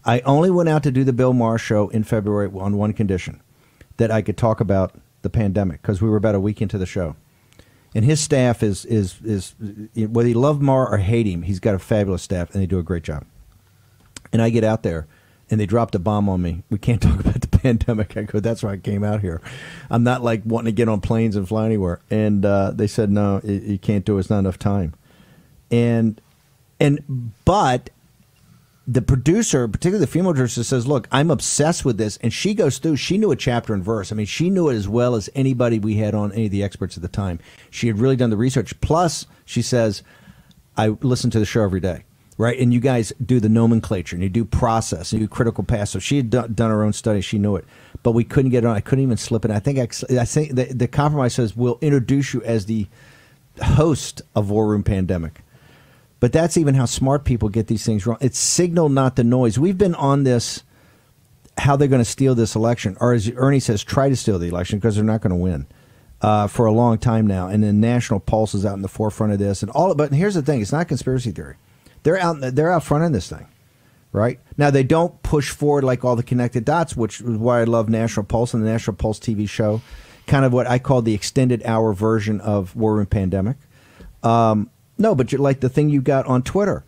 I only went out to do the Bill Maher show in February on one condition, that I could talk about the pandemic, because we were about a week into the show. And his staff is whether you love Maher or hate him, he's got a fabulous staff, and they do a great job. And I get out there, and they dropped a bomb on me. We can't talk about the pandemic. I go, that's why I came out here. I'm not like wanting to get on planes and fly anywhere. And they said, no, you can't do it. It's not enough time. But the producer, particularly the female producer, says, look, I'm obsessed with this. And she goes through, she knew a chapter and verse. I mean, she knew it as well as anybody we had on, any of the experts at the time. She had really done the research. Plus, she says, I listen to the show every day, right? And you guys do the nomenclature, and you do process, and you do critical pass. So she had done her own study. She knew it. But we couldn't get it on. I couldn't even slip it. I think the compromise says, we'll introduce you as the host of War Room Pandemic. But that's even how smart people get these things wrong. It's signal, not the noise. We've been on this, how they're going to steal this election, or as Ernie says, try to steal the election, because they're not going to win, for a long time now. And then National Pulse is out in the forefront of this. But here's the thing. It's not conspiracy theory. They're out front in this thing, right? Now, they don't push forward like all the connected dots, which is why I love National Pulse and the National Pulse TV show, kind of what I call the extended hour version of War Room Pandemic. No, but you're like the thing you got on Twitter.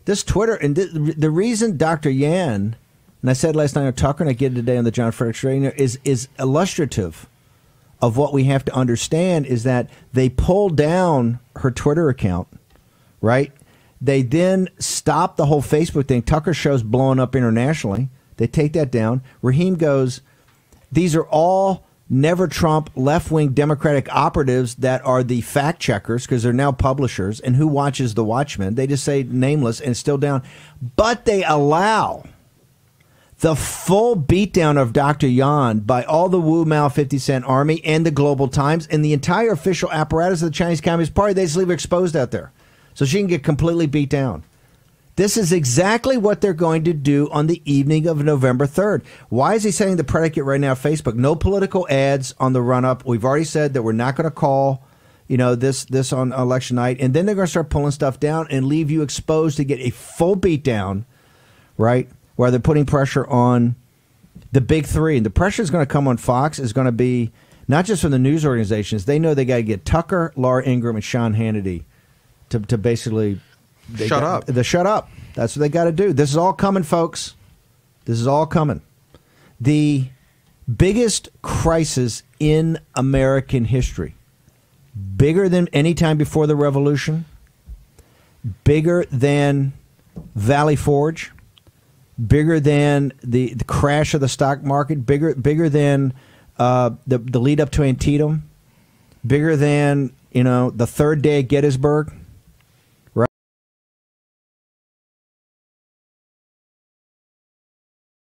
This Twitter, and the reason Dr. Yan, and I said last night on Tucker, and I get it today on the John Frederick Show, is illustrative of what we have to understand, is that they pulled down her Twitter account, right? They then stopped the whole Facebook thing. Tucker's show's blowing up internationally. They take that down. Raheem goes, these are all never Trump left-wing Democratic operatives that are the fact checkers, because they're now publishers. And who watches The Watchmen? They just say nameless, and it's still down. But they allow the full beatdown of Dr. Yan by all the Wu Mao 50 Cent Army and the Global Times and the entire official apparatus of the Chinese Communist Party. They just leave her exposed out there so she can get completely beat down. This is exactly what they're going to do on the evening of November 3rd. Why is he setting the predicate right now, Facebook? No political ads on the run-up. We've already said that we're not going to call, this on election night. And then they're going to start pulling stuff down and leave you exposed to get a full beatdown, right, where they're putting pressure on the big three. And the pressure is going to come on Fox is going to be not just from the news organizations. They know they got to get Tucker, Laura Ingraham, and Sean Hannity to basically... Shut up. That's what they got to do. This is all coming, folks. This is all coming. The biggest crisis in American history, bigger than any time before the Revolution, bigger than Valley Forge, bigger than the crash of the stock market, bigger than the lead up to Antietam, bigger than the third day at Gettysburg.